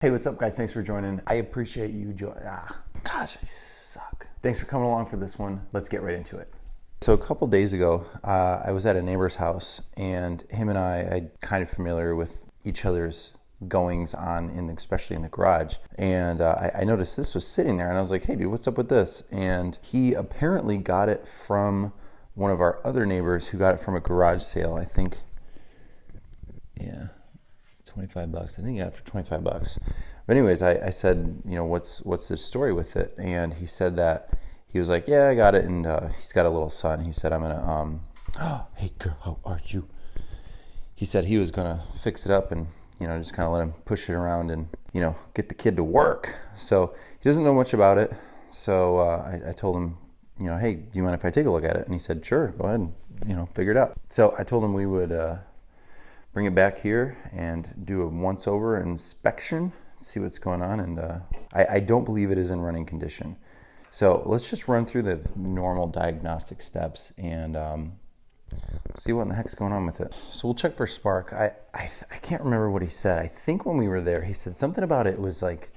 Hey, what's up guys? Thanks for joining. I appreciate you gosh, I suck. Thanks for coming along for this one. Let's get right into it. So a couple days ago, I was at a neighbor's house and him and I'm kind of familiar with each other's goings on, especially in the garage. And I noticed this was sitting there and I was like, hey dude, what's up with this? And he apparently got it from one of our other neighbors who got it from a garage sale. I think, yeah. $25. I think he got it for $25. But anyways, I said, you know, what's the story with it? And he said that he was like, yeah, I got it, and he's got a little son. He said, I'm gonna hey girl, how are you? He said he was gonna fix it up and, you know, just kind of let him push it around and, you know, get the kid to work. So he doesn't know much about it. So I told him, you know, hey, do you mind if I take a look at it? And he said, sure, go ahead and, you know, figure it out. So I told him we would bring it back here and do a once-over inspection, see what's going on, and I don't believe it is in running condition. So let's just run through the normal diagnostic steps and see what in the heck's going on with it. So we'll check for spark. I can't remember what he said. I think when we were there, he said something about it was like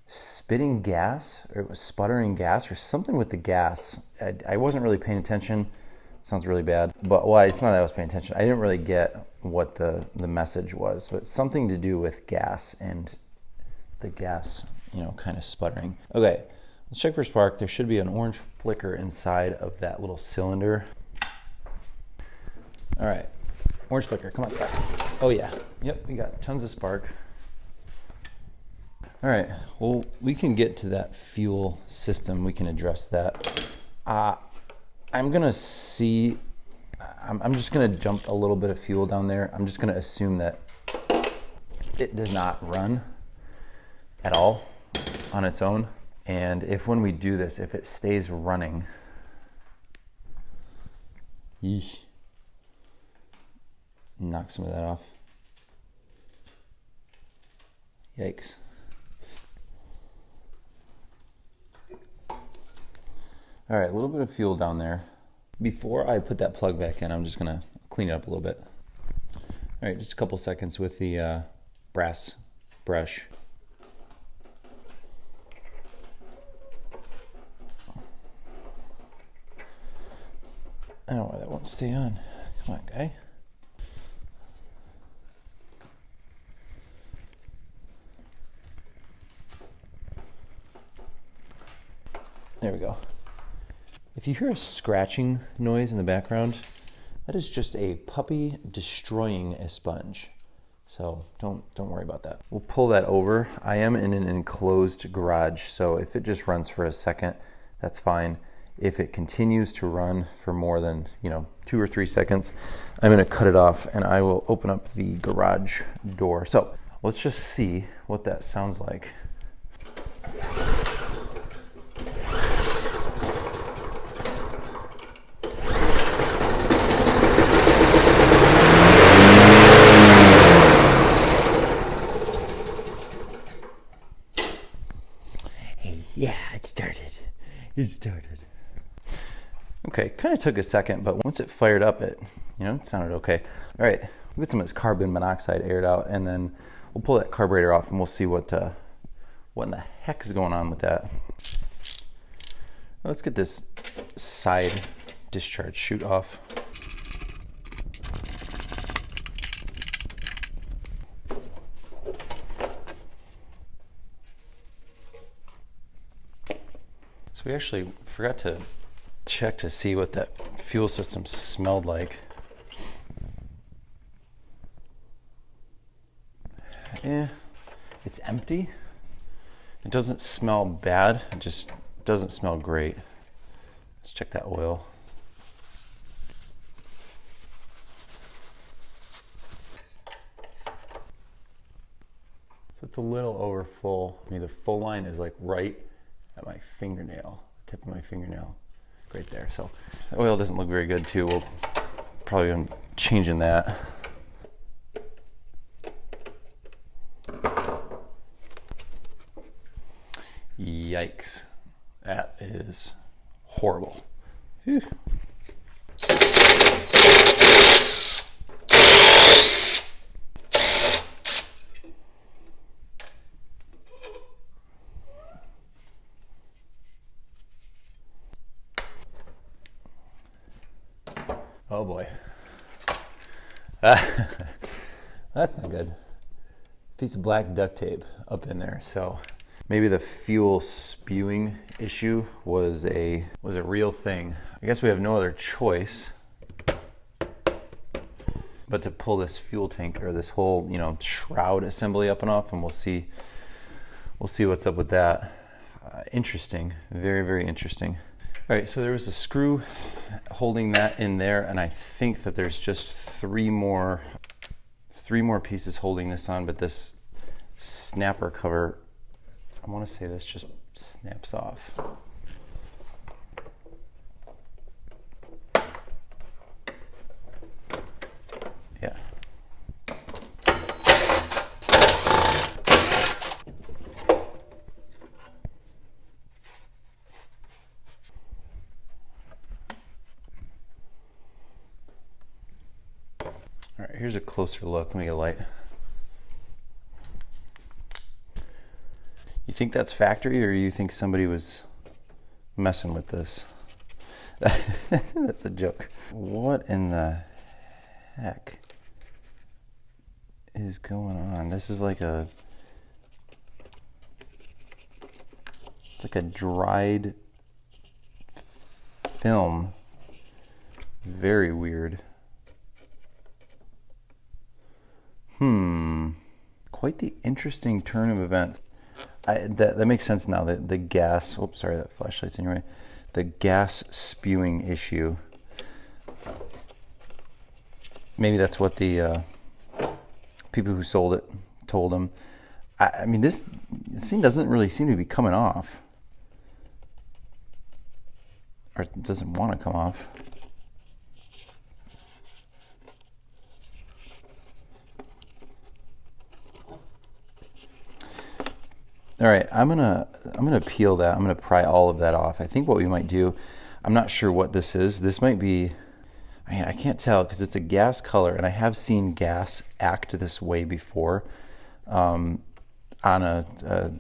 spitting gas, or it was sputtering gas, or something with the gas. I wasn't really paying attention. Sounds really bad, but well, it's not that I was paying attention. I didn't really get what the message was, but something to do with gas and the gas, you know, kind of sputtering. Okay, let's check for spark. There should be an orange flicker inside of that little cylinder. All right, orange flicker, come on, spark. Oh yeah, yep, we got tons of spark. All right, well, we can get to that fuel system. We can address that. I'm gonna see, I'm just gonna dump a little bit of fuel down there. I'm just gonna assume that it does not run at all on its own. And if when we do this, if it stays running, yeesh, knock some of that off. Yikes. All right, a little bit of fuel down there. Before I put that plug back in, I'm just gonna clean it up a little bit. All right, just a couple seconds with the brass brush. I don't know why that won't stay on. Come on, guy. There we go. If you hear a scratching noise in the background, that is just a puppy destroying a sponge. So don't worry about that. We'll pull that over. I am in an enclosed garage, so if it just runs for a second, that's fine. If it continues to run for more than, you know, 2 or 3 seconds, I'm gonna cut it off and I will open up the garage door. So let's just see what that sounds like. Yeah, it started. Okay, kind of took a second, but once it fired up, it sounded okay. All right, we'll get some of this carbon monoxide aired out, and then we'll pull that carburetor off, and we'll see what in the heck is going on with that. Let's get this side discharge chute off. We actually forgot to check to see what that fuel system smelled like. It's empty. It doesn't smell bad. It just doesn't smell great. Let's check that oil. So it's a little over full. I mean, the full line is like right at my fingernail, tip of my fingernail, right there. So the oil doesn't look very good too. We'll probably be changing that. Yikes, that is horrible. Whew. Oh boy. That's not good. Piece of black duct tape up in there. So maybe the fuel spewing issue was a real thing. I guess we have no other choice but to pull this fuel tank or this whole, shroud assembly up and off, and we'll see what's up with that. Interesting, very, very interesting. All right, so there was a screw holding that in there, and I think that there's just three more pieces holding this on, but this snapper cover, I want to say this just snaps off. Yeah. All right, here's a closer look. Let me get a light. You think that's factory, or you think somebody was messing with this? That's a joke. What in the heck is going on? This is like it's like a dried film. Very weird. Quite the interesting turn of events. That makes sense now. The gas. Oops, sorry, that flashlight's in your way. The gas spewing issue. Maybe that's what the people who sold it told them. I mean, this thing doesn't really seem to be coming off, or it doesn't want to come off. All right, I'm gonna peel that. I'm gonna pry all of that off. I think what we might do, I'm not sure what this is. This might be, I can't tell because it's a gas color, and I have seen gas act this way before. There's a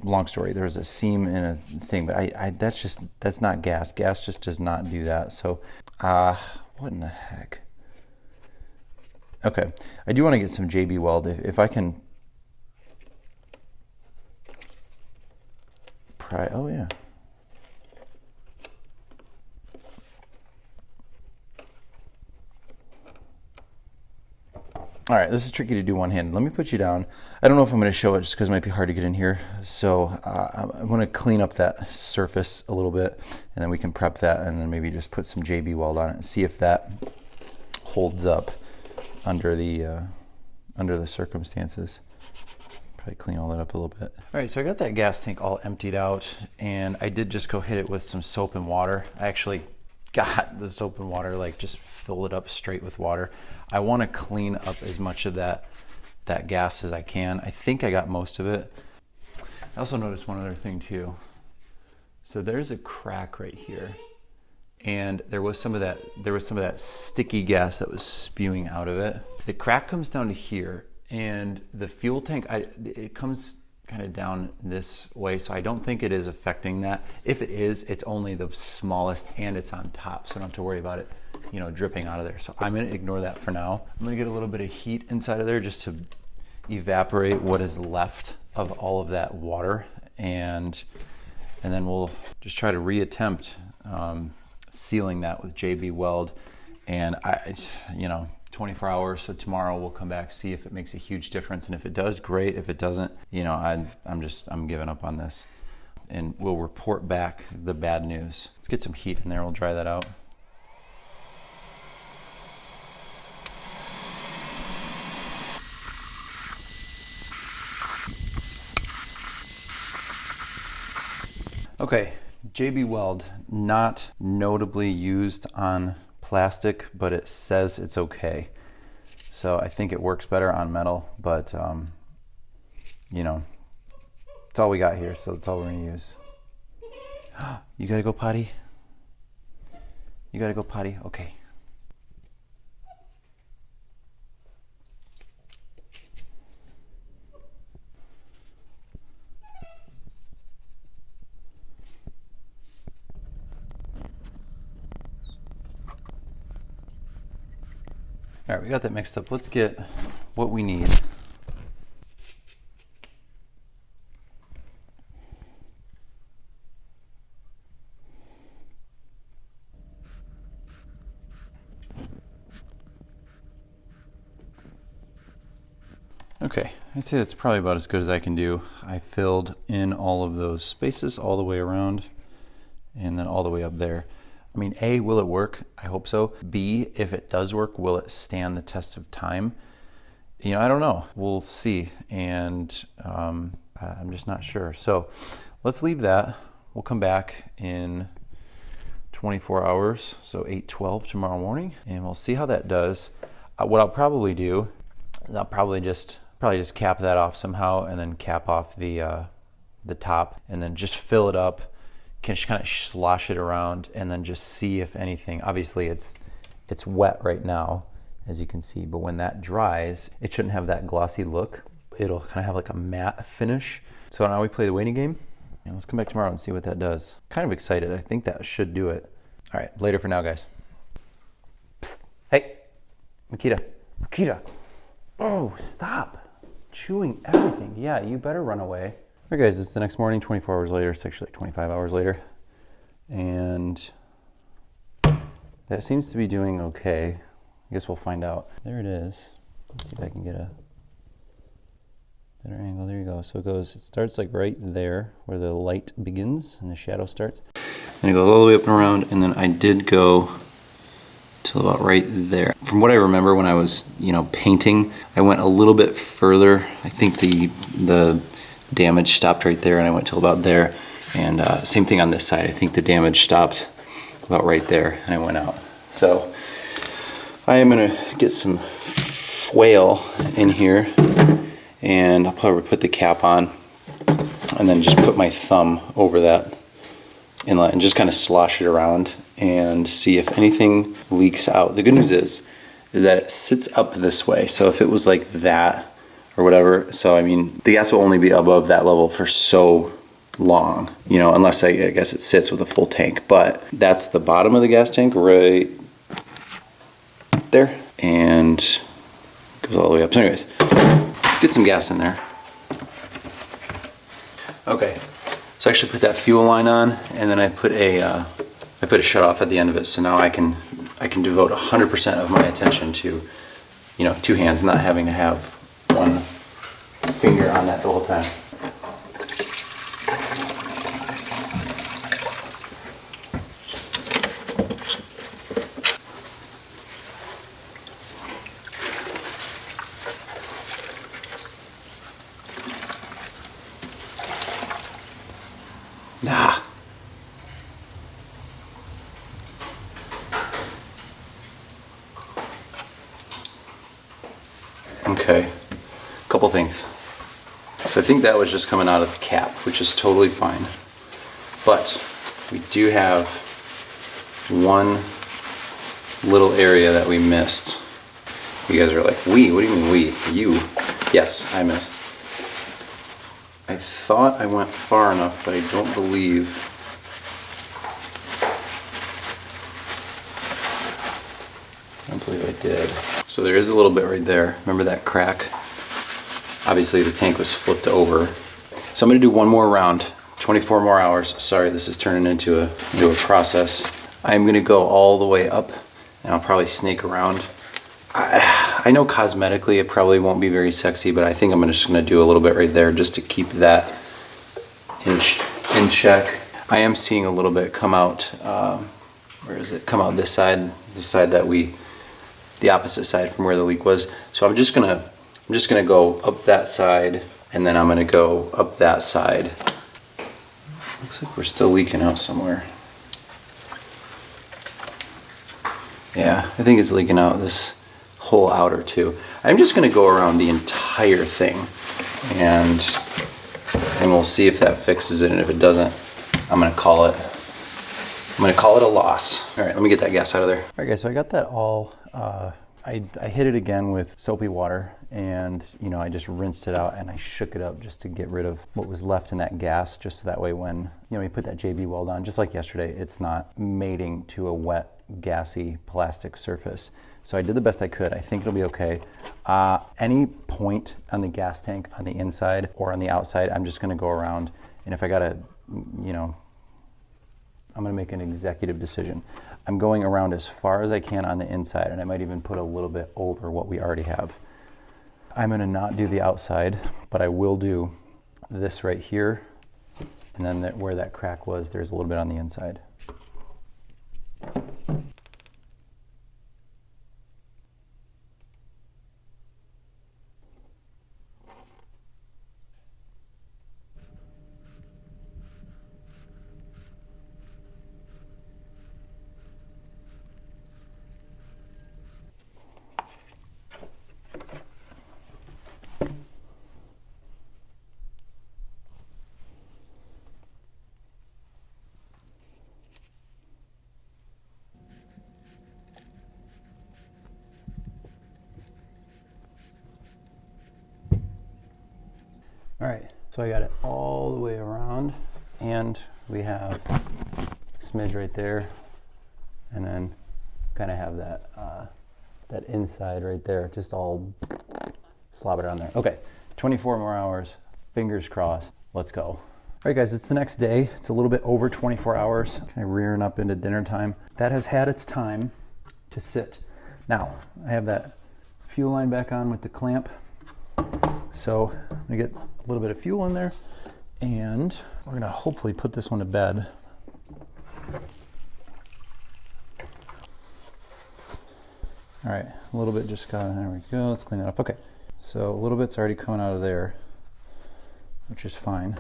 long story. There was a seam in a thing, but that's not gas. Gas just does not do that. So, what in the heck? Okay, I do want to get some JB Weld if I can. Oh yeah. All right, this is tricky to do one-handed. Let me put you down. I don't know if I'm going to show it just because it might be hard to get in here. So I'm going to clean up that surface a little bit, and then we can prep that, and then maybe just put some JB Weld on it and see if that holds up under the circumstances. Probably clean all that up a little bit. All right, so I got that gas tank all emptied out, and I did just go hit it with some soap and water. I actually got the soap and water, like just fill it up straight with water. I want to clean up as much of that gas as I can. I think I got most of it. I also noticed one other thing too. So there's a crack right here, and there was some of that sticky gas that was spewing out of it. The crack comes down to here. And the fuel tank, it comes kind of down this way, so I don't think it is affecting that. If it is, it's only the smallest, and it's on top, so I don't have to worry about it, dripping out of there. So I'm going to ignore that for now. I'm going to get a little bit of heat inside of there just to evaporate what is left of all of that water, and then we'll just try to reattempt sealing that with JB Weld. And 24 hours, so tomorrow we'll come back, see if it makes a huge difference, and if it does, great. If it doesn't, I'm giving up on this, and we'll report back the bad news. Let's get some heat in there. We'll dry that out. Okay, JB Weld, not notably used on plastic, but it says it's okay. So I think it works better on metal, but it's all we got here, so that's all we're gonna use. You gotta go potty? You gotta go potty? Okay. All right, we got that mixed up. Let's get what we need. Okay, I'd say that's probably about as good as I can do. I filled in all of those spaces all the way around and then all the way up there. I mean, A, will it work? I hope so. B, if it does work, will it stand the test of time? You know, I don't know. We'll see. And I'm just not sure. So let's leave that. We'll come back in 24 hours, so 8:12 tomorrow morning, and we'll see how that does. What I'll probably do is I'll probably just cap that off somehow, and then cap off the top, and then just fill it up. Can just kind of slosh it around, and then just see if anything. Obviously, it's wet right now, as you can see, but when that dries, it shouldn't have that glossy look. It'll kind of have like a matte finish. So now we play the waiting game, and let's come back tomorrow and see what that does. Kind of excited. I think that should do it. All right, later for now, guys. Psst. Hey, Makita. Oh, stop chewing everything. Yeah, you better run away. All right, guys, it's the next morning, 24 hours later. It's actually like 25 hours later. And that seems to be doing okay. I guess we'll find out. There it is. Let's see if I can get a better angle. There you go. So it starts like right there where the light begins and the shadow starts. And it goes all the way up and around, and then I did go till about right there. From what I remember when I was, painting, I went a little bit further. I think the damage stopped right there, and I went till about there. And same thing on this side. I think the damage stopped about right there, and I went out. So I am gonna get some foil in here, and I'll probably put the cap on, and then just put my thumb over that inlet and just kind of slosh it around and see if anything leaks out. The good news is that it sits up this way. So if it was like that or whatever, so I mean, the gas will only be above that level for so long, unless I guess it sits with a full tank. But that's the bottom of the gas tank right there, and goes all the way up. So anyways, let's get some gas in there. Okay, so I actually put that fuel line on, and then I put a shut off at the end of it. So now I can devote 100% of my attention to, two hands, not having to have one finger on that the whole time. Nah. Okay, couple things. So I think that was just coming out of the cap, which is totally fine. But we do have one little area that we missed. You guys are like, we? What do you mean we? You? Yes, I missed. I thought I went far enough, but I don't believe. I did. So there is a little bit right there. Remember that crack? Obviously the tank was flipped over. So I'm gonna do one more round, 24 more hours. Sorry, this is turning into a process. I'm gonna go all the way up, and I'll probably snake around. I know cosmetically it probably won't be very sexy, but I think I'm just gonna do a little bit right there just to keep that in check. I am seeing a little bit come out, where is it? Come out this side that the opposite side from where the leak was. So I'm just gonna go up that side, and then I'm gonna go up that side. Looks like we're still leaking out somewhere. Yeah, I think it's leaking out this whole outer too. I'm just gonna go around the entire thing, and we'll see if that fixes it, and if it doesn't, I'm gonna call it a loss. All right, let me get that gas out of there. All right, guys, so I got that all. I hit it again with soapy water, and I just rinsed it out, and I shook it up just to get rid of what was left in that gas, just so that way when you put that JB weld on, just like yesterday, it's not mating to a wet, gassy plastic surface. So I did the best I could. I think it'll be okay. Any point on the gas tank on the inside or on the outside, I'm just gonna go around, and if I gotta, you know, I'm gonna make an executive decision. I'm going around as far as I can on the inside, and I might even put a little bit over what we already have. I'm gonna not do the outside, but I will do this right here, and then where that crack was, there's a little bit on the inside. All right, so I got it all the way around, and we have a smidge right there, and then kind of have that that inside right there, just all slob it on there. Okay, 24 more hours, fingers crossed, let's go. All right guys, it's the next day. It's a little bit over 24 hours, kind of rearing up into dinner time. That has had its time to sit. Now, I have that fuel line back on with the clamp. So I'm gonna get a little bit of fuel in there, and we're gonna hopefully put this one to bed. All right, a little bit just got, there we go, let's clean that up. Okay, so a little bit's already coming out of there, which is fine.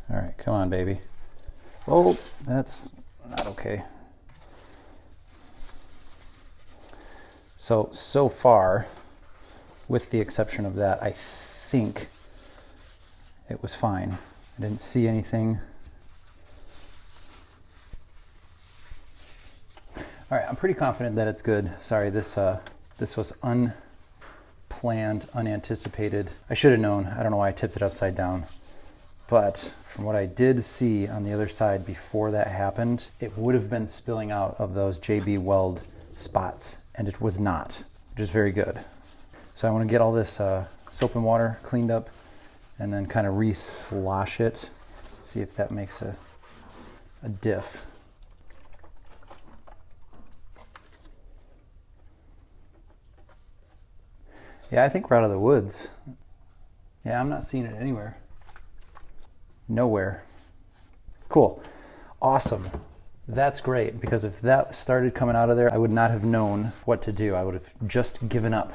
All right, come on, baby. Oh, that's not okay. So far, with the exception of that, I think it was fine. I didn't see anything. All right, I'm pretty confident that it's good. Sorry, this was unplanned, unanticipated. I should have known. I don't know why I tipped it upside down. But from what I did see on the other side before that happened, it would have been spilling out of those JB Weld spots, and it was not, which is very good. So I want to get all this soap and water cleaned up, and then kind of re-slosh it, see if that makes a diff. Yeah, I think we're out of the woods. Yeah, I'm not seeing it anywhere. Nowhere. Cool. Awesome. That's great, because if that started coming out of there, I would not have known what to do. I would have just given up.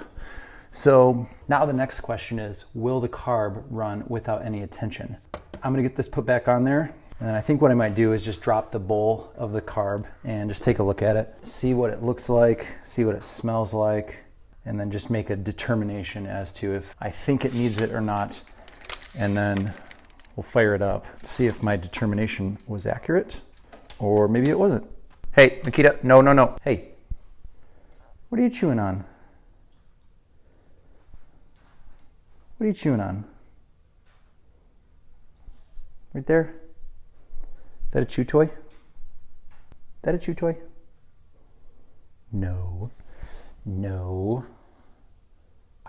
So now the next question is, will the carb run without any attention? I'm gonna get this put back on there, and then I think what I might do is just drop the bowl of the carb and just take a look at it, see what it looks like, see what it smells like, and then just make a determination as to if I think it needs it or not, and then we'll fire it up, see if my determination was accurate, or maybe it wasn't. Hey, Nikita, no. Hey, what are you chewing on? What are you chewing on? Right there? Is that a chew toy? Is that a chew toy? No. All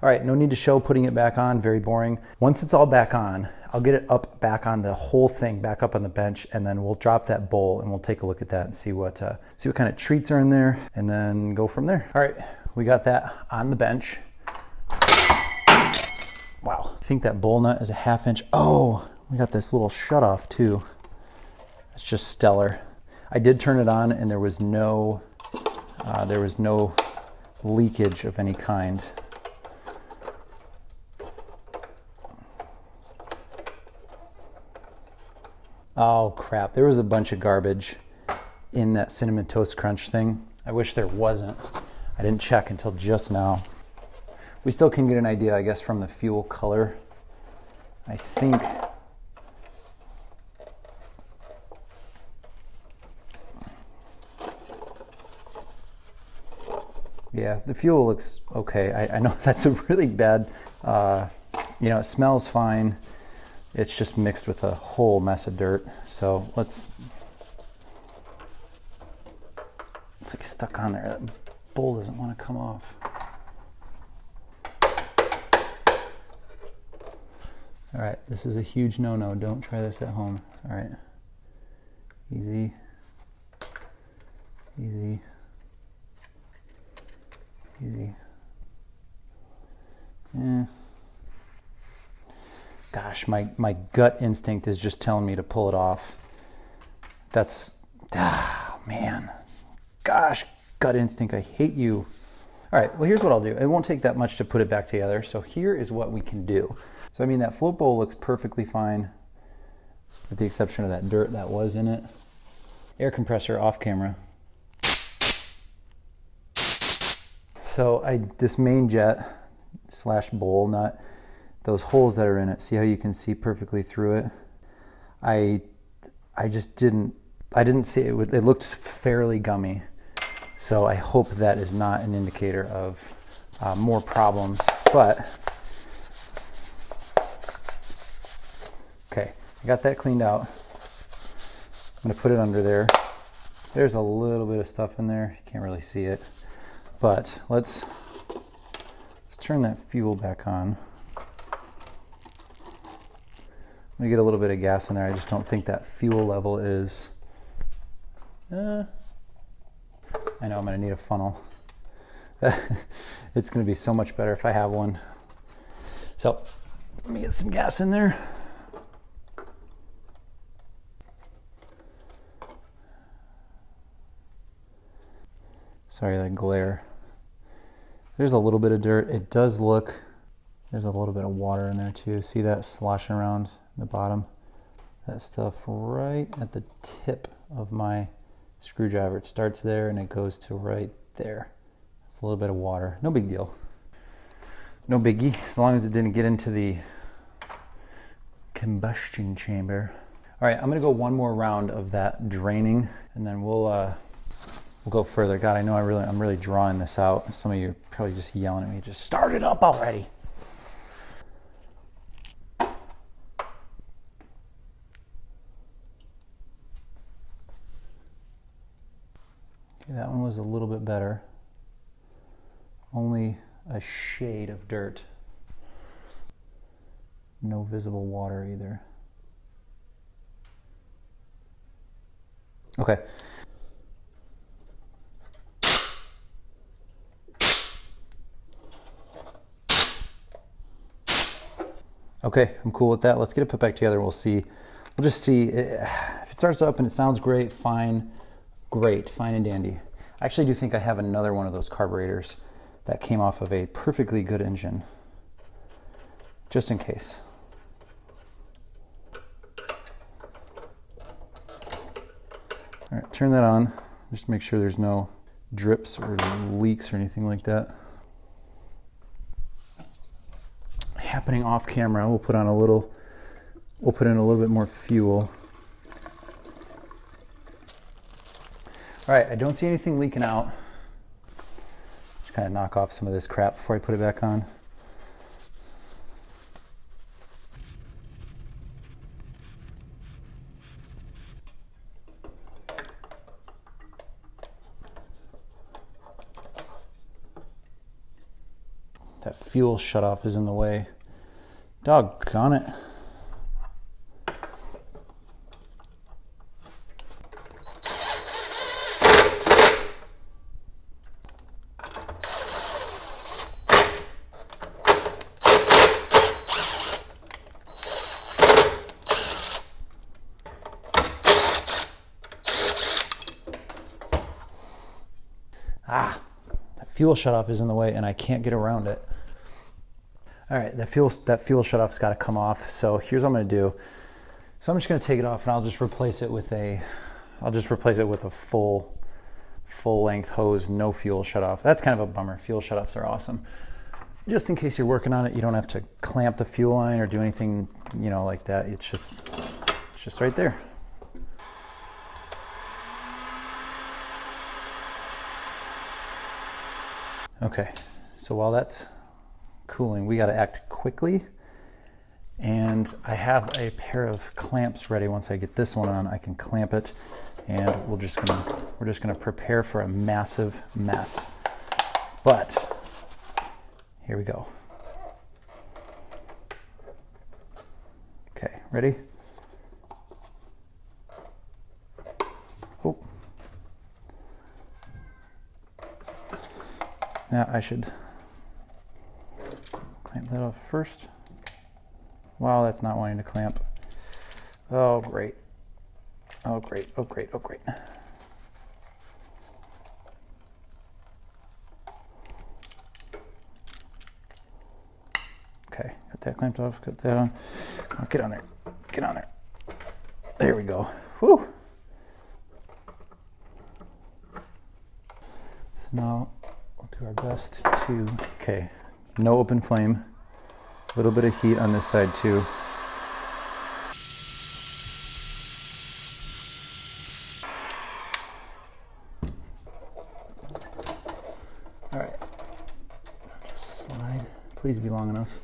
right, no need to show putting it back on, very boring. Once it's all back on, I'll get it up back on the whole thing, back up on the bench, and then we'll drop that bowl and we'll take a look at that and see what kind of treats are in there, and then go from there. All right, we got that on the bench. Wow, I think that bowl nut is a 1/2 inch. Oh, we got this little shut off too. It's just stellar. I did turn it on, and there was no leakage of any kind. Oh crap, there was a bunch of garbage in that Cinnamon Toast Crunch thing. I wish there wasn't. I didn't check until just now. We still can get an idea, I guess, from the fuel color. I think yeah, the fuel looks okay. I know that's a really bad, it smells fine. It's just mixed with a whole mess of dirt. So let's like stuck on there. That bowl doesn't want to come off. All right, this is a huge no-no. Don't try this at home. All right, easy, easy, easy. Gosh, my gut instinct is just telling me to pull it off. That's, man. Gosh, gut instinct, I hate you. All right, well, here's what I'll do. It won't take that much to put it back together. So here is what we can do. So, I mean, that float bowl looks perfectly fine, with the exception of that dirt that was in it. Air compressor off camera. So this main jet / bowl nut, those holes that are in it, see how you can see perfectly through it? I didn't see it. It looked fairly gummy. So I hope that is not an indicator of more problems, but okay, I got that cleaned out. I'm gonna put it under there. There's a little bit of stuff in there. You can't really see it, but let's turn that fuel back on. I'm gonna get a little bit of gas in there. I just don't think that fuel level is, I know I'm gonna need a funnel. It's gonna be so much better if I have one. So let me get some gas in there. Sorry, that glare. There's a little bit of dirt. It does look, there's a little bit of water in there too. See that sloshing around the bottom? That stuff right at the tip of my screwdriver. It starts there and it goes to right there. It's a little bit of water. No big deal. No biggie, as long as it didn't get into the combustion chamber. All right, I'm gonna go one more round of that draining, and then we'll go further. God, I know I'm really drawing this out. Some of you are probably just yelling at me, just start it up already. Okay, that one was a little bit better. Only a shade of dirt. No visible water either. Okay. Okay, I'm cool with that. Let's get it put back together. We'll see. We'll just see. If it starts up and it sounds great, fine. Great, fine and dandy. I actually do think I have another one of those carburetors that came off of a perfectly good engine, just in case. All right, turn that on. Just make sure there's no drips or leaks or anything like that happening off camera. We'll put in a little bit more fuel. All right, I don't see anything leaking out. Just kind of knock off some of this crap before I put it back on. That fuel shutoff is in the way. Doggone it. That fuel shutoff is in the way and I can't get around it. All right, that fuel shutoff's got to come off. So here's what I'm going to do. So I'm just going to take it off and I'll just replace it with a full length hose, no fuel shutoff. That's kind of a bummer. Fuel shutoffs are awesome. Just in case you're working on it, you don't have to clamp the fuel line or do anything, like that. It's just right there. Okay, so while that's cooling, we got to act quickly, and I have a pair of clamps ready. Once I get this one on, I can clamp it and we're just gonna prepare for a massive mess. But here we go. Okay, ready? Oh. Now I should clamp that off first. Wow, that's not wanting to clamp. Oh, great. Oh, great. Oh, great. Oh, great. Okay, got that clamped off, got that on. Oh, get on there. Get on there. There we go. Whew. So now we'll do our best to, okay, no open flame. A little bit of heat on this side too. All right, just slide. Please be long enough.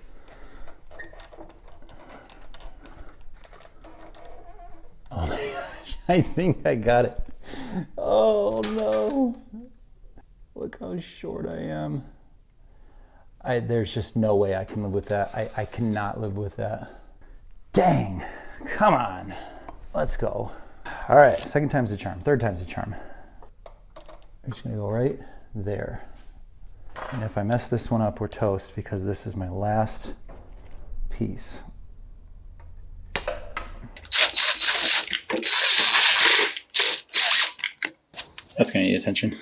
Oh my gosh, I think I got it. Oh no. Look how short I am. There's just no way I can live with that. I cannot live with that. Dang, come on, let's go. All right, second time's the charm, third time's the charm. I'm just gonna go right there. And if I mess this one up, we're toast because this is my last piece. That's gonna need attention.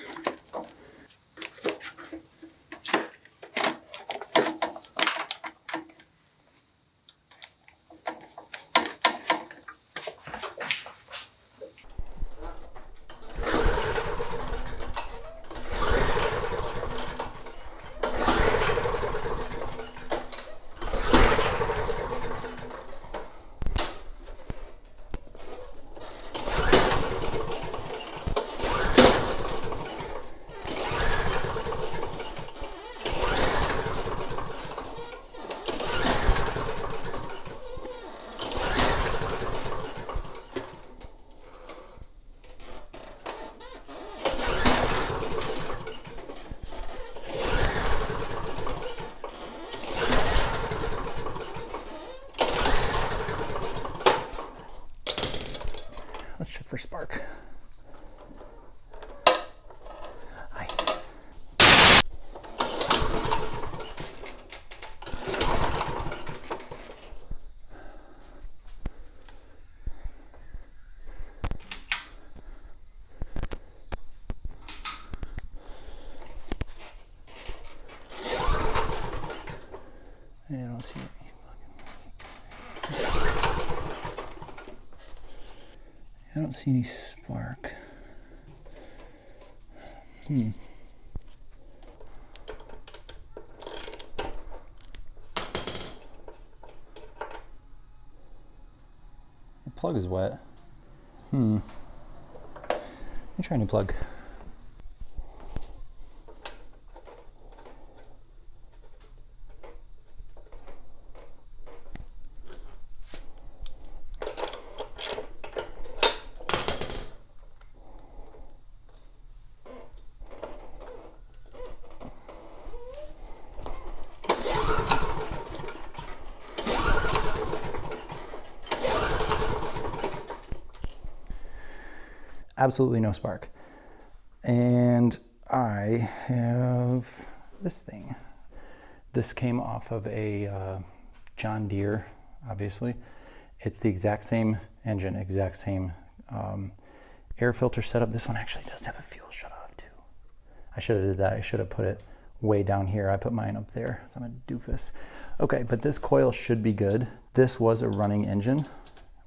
Let's check for spark. Aye. I don't see it. I don't see any spark. The plug is wet. Let me try a new plug. Absolutely no spark. And I have this thing. This came off of a John Deere, obviously. It's the exact same engine, exact same air filter setup. This one actually does have a fuel shut off too. I should have did that. I should have put it way down here. I put mine up there, so I'm a doofus. Okay, but this coil should be good. This was a running engine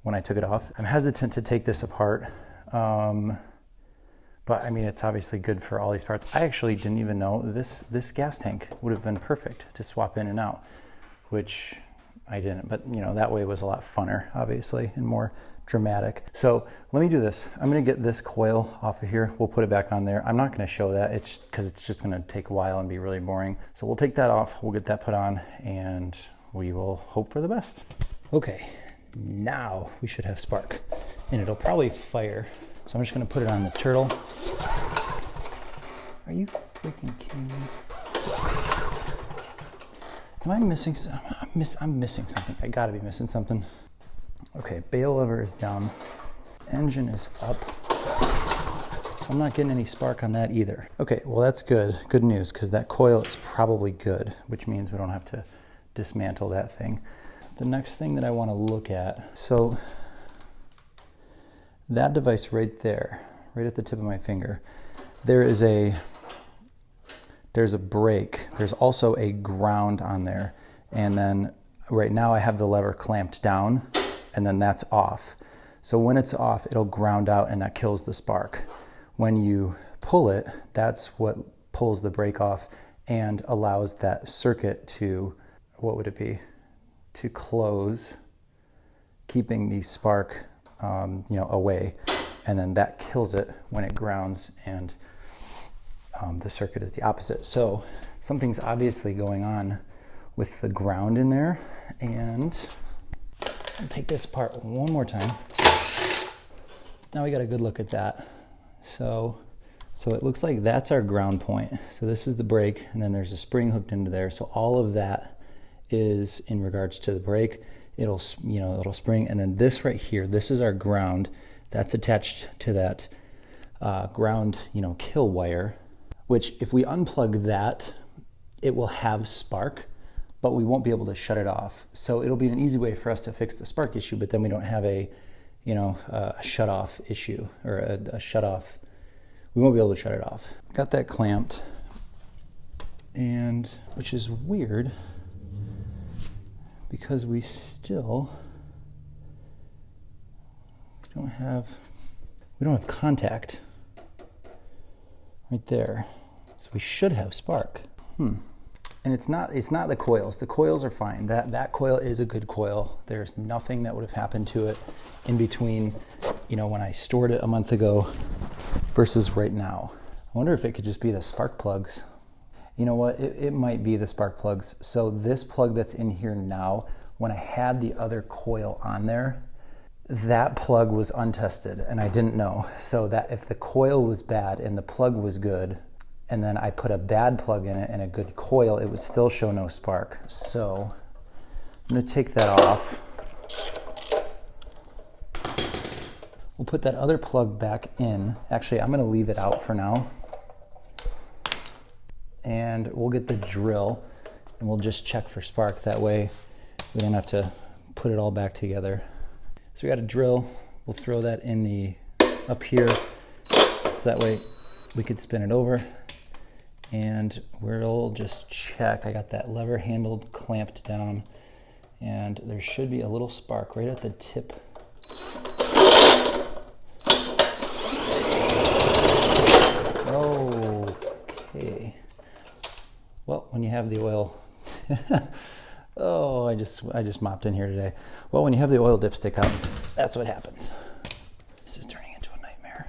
when I took it off. I'm hesitant to take this apart. But I mean, it's obviously good for all these parts. I actually didn't even know this gas tank would have been perfect to swap in and out, which I didn't, but you know, that way was a lot funner, obviously, and more dramatic. So let me do this. I'm gonna get this coil off of here. We'll put it back on there. I'm not gonna show that, it's because it's just gonna take a while and be really boring. So we'll take that off, we'll get that put on, and we will hope for the best. Okay, now we should have spark, and it'll probably fire So I'm just gonna put it on the turtle. Are you freaking kidding me? Am I missing something? I'm missing something. I gotta be missing something. Okay, bail lever is down. Engine is up. I'm not getting any spark on that either. Okay, well that's good. Good news, because that coil is probably good, which means we don't have to dismantle that thing. The next thing that I want to look at, so that device right there, right at the tip of my finger, there's a brake. There's also a ground on there. And then right now I have the lever clamped down, and then that's off. So when it's off, it'll ground out and that kills the spark. When you pull it, that's what pulls the brake off and allows that circuit to, what would it be? To close, keeping the spark away. And then that kills it when it grounds, and the circuit is the opposite. So something's obviously going on with the ground in there. And I'll take this apart one more time. Now we got a good look at that. So it looks like that's our ground point. So this is the brake, and then there's a spring hooked into there. So all of that is in regards to the brake. It'll spring, and then this right here, this is our ground. That's attached to that ground, kill wire, which if we unplug that, it will have spark, but we won't be able to shut it off. So it'll be an easy way for us to fix the spark issue, but then we don't have a shut-off issue, or a shut-off. We won't be able to shut it off. Got that clamped, and which is weird because we still don't have contact right there. So we should have spark. And it's not the coils. The coils are fine. That coil is a good coil. There's nothing that would have happened to it in between, when I stored it a month ago versus right now. I wonder if it could just be the spark plugs. You know what? It might be the spark plugs. So this plug that's in here now, when I had the other coil on there, that plug was untested and I didn't know. So that if the coil was bad and the plug was good, and then I put a bad plug in it and a good coil, it would still show no spark. So I'm gonna take that off. We'll put that other plug back in. Actually, I'm gonna leave it out for now. And we'll get the drill and we'll just check for spark. That way we don't have to put it all back together. So we got a drill. We'll throw that in up here, so that way we could spin it over. And we'll just check. I got that lever handle clamped down, and there should be a little spark right at the tip. Okay. Well, when you have the oil, oh, I just mopped in here today. Well, when you have the oil dipstick out, that's what happens. This is turning into a nightmare.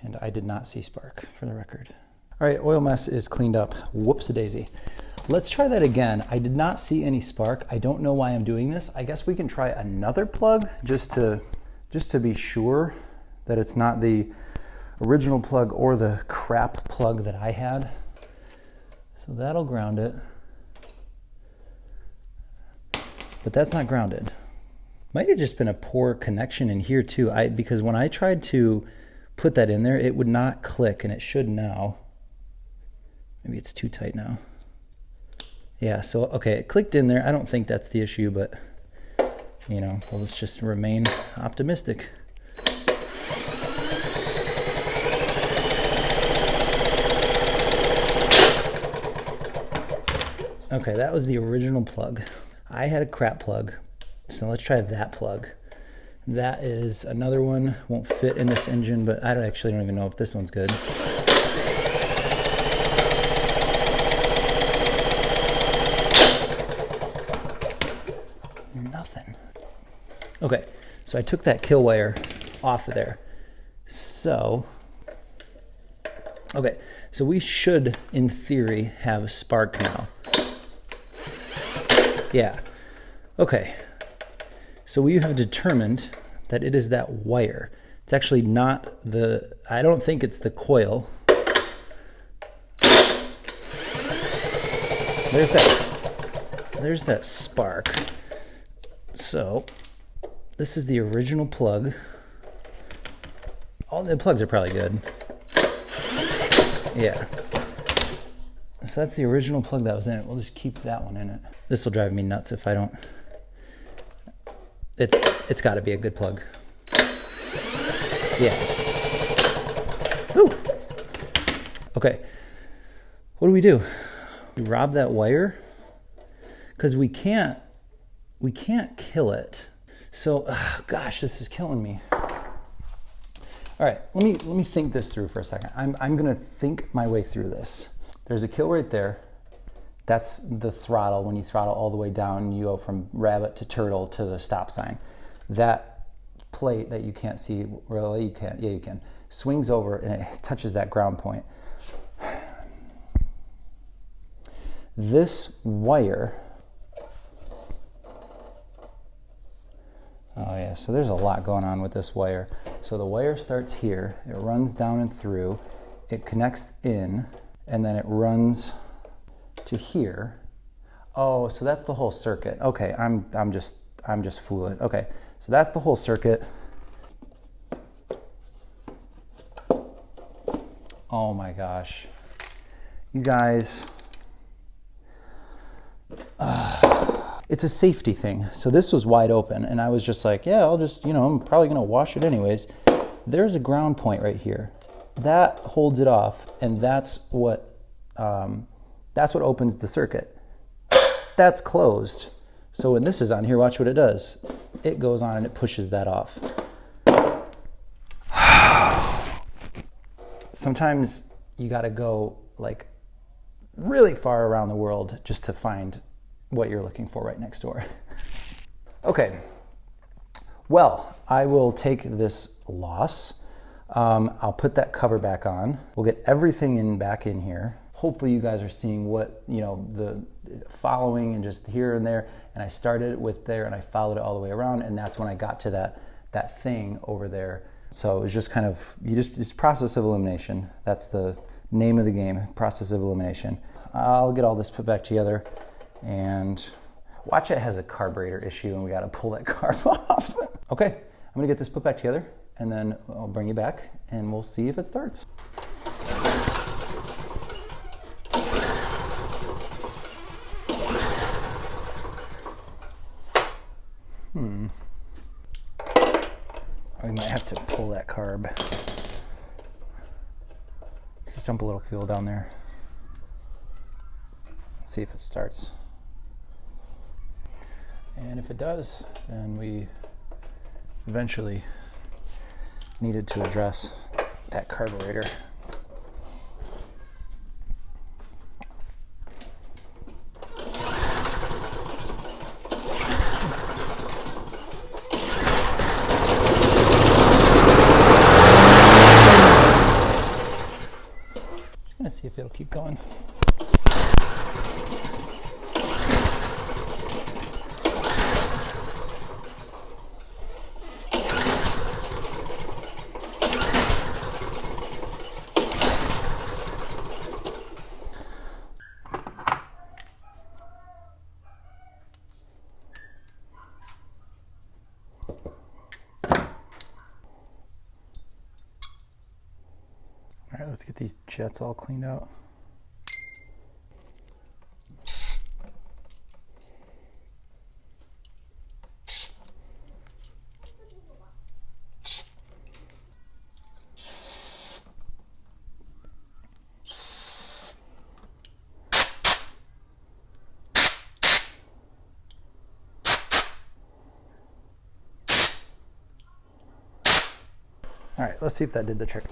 And I did not see spark, for the record. All right, oil mess is cleaned up. Whoops-a-daisy. Let's try that again. I did not see any spark. I don't know why I'm doing this. I guess we can try another plug just to be sure that it's not the original plug or the crap plug that I had. So that'll ground it. But that's not grounded. Might have just been a poor connection in here too. Because when I tried to put that in there, it would not click, and it should now. Maybe it's too tight now. Yeah, so okay, it clicked in there. I don't think that's the issue, but well, let's just remain optimistic. Okay, that was the original plug. I had a crap plug, so let's try that plug. That is another one, won't fit in this engine, but I don't even know if this one's good. Nothing. Okay, so I took that kill wire off of there. So we should, in theory, have a spark now. Yeah. Okay. So we have determined that it is that wire. It's actually not I don't think it's the coil. There's that spark. So this is the original plug. All the plugs are probably good. Yeah. So that's the original plug that was in it. We'll just keep that one in it. This will drive me nuts if I don't. It's got to be a good plug. Yeah. Woo. Okay. What do? We rob that wire because we can't kill it. So, gosh, this is killing me. All right, let me think this through for a second. I'm gonna think my way through this. There's a kill right there. That's the throttle. When you throttle all the way down, you go from rabbit to turtle to the stop sign. That plate that you can't see, really, you can't, yeah, you can, swings over and it touches that ground point. This wire, oh yeah, so there's a lot going on with this wire. So the wire starts here, it runs down and through, it connects in, and then it runs to here. Oh, so that's the whole circuit. Okay, I'm just fooling. Okay, so that's the whole circuit. Oh my gosh. You guys, it's a safety thing. So this was wide open and I was just like, yeah, I'll just, I'm probably gonna wash it anyways. There's a ground point right here. That holds it off, and that's what opens the circuit. That's closed. So when this is on here, watch what it does. It goes on and it pushes that off. Sometimes you gotta go like really far around the world just to find what you're looking for right next door. Okay, well, I will take this loss. I'll put that cover back on. We'll get everything back in here. Hopefully you guys are seeing what, the following and just here and there. And I started with there and I followed it all the way around, and that's when I got to that thing over there. So it was just kind of, it's process of elimination. That's the name of the game, process of elimination. I'll get all this put back together, and watch, it has a carburetor issue and we got to pull that carb off. Okay, I'm gonna get this put back together, and then I'll bring you back and we'll see if it starts. We might have to pull that carb. Just dump a little fuel down there. Let's see if it starts. And if it does, then we eventually needed to address that carburetor. Just gonna see if it'll keep going. All right, let's get these jets all cleaned out. All right, let's see if that did the trick.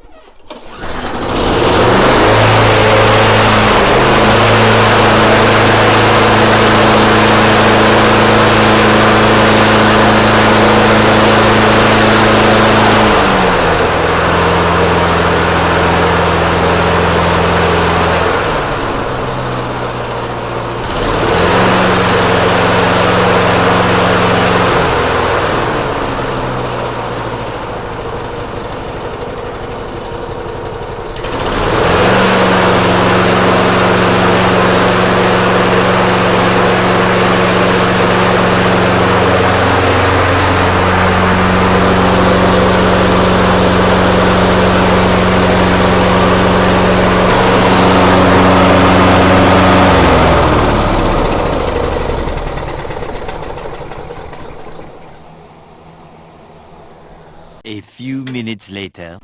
few minutes later.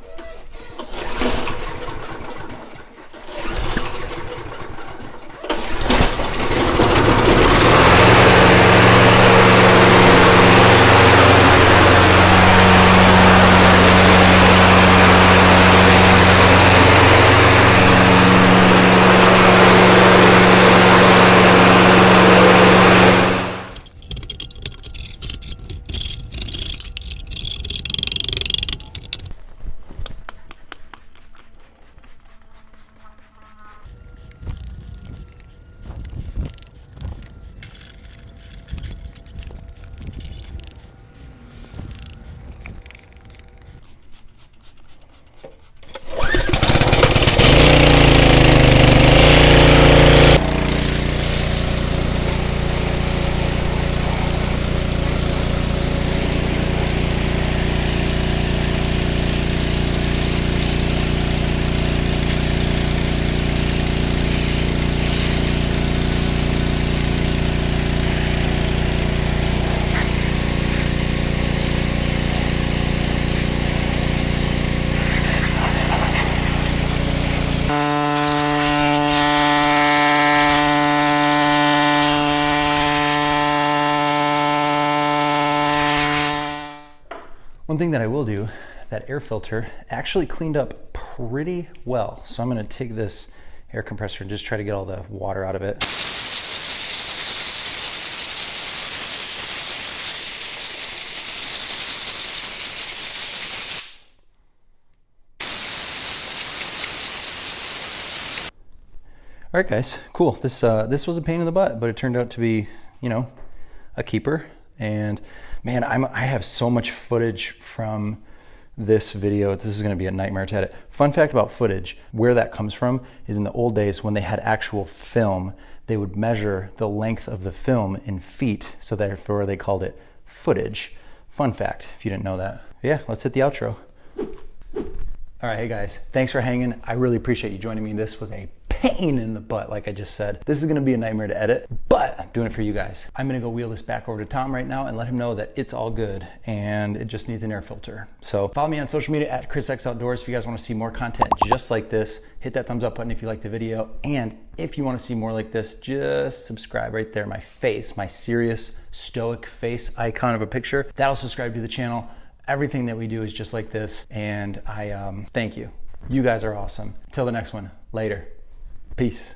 One thing that I will do, that air filter actually cleaned up pretty well. So I'm gonna take this air compressor and just try to get all the water out of it. All right, guys, cool. This was a pain in the butt, but it turned out to be, you know, a keeper. And man, I have so much footage from this video. This is gonna be a nightmare to edit. Fun fact about footage, where that comes from is in the old days when they had actual film, they would measure the length of the film in feet, so therefore they called it footage. Fun fact, if you didn't know that. Yeah, let's hit the outro. All right, hey guys, thanks for hanging. I really appreciate you joining me. This was a pain in the butt, like I just said. This is gonna be a nightmare to edit, but I'm doing it for you guys. I'm gonna go wheel this back over to Tom right now and let him know that it's all good and it just needs an air filter. So follow me on social media at chrisxoutdoors if you guys wanna see more content just like this. Hit that thumbs up button if you like the video. And if you wanna see more like this, just subscribe right there. My face, my serious stoic face icon of a picture. That'll subscribe to the channel. Everything that we do is just like this. And I thank you. You guys are awesome. Till the next one, later. Peace.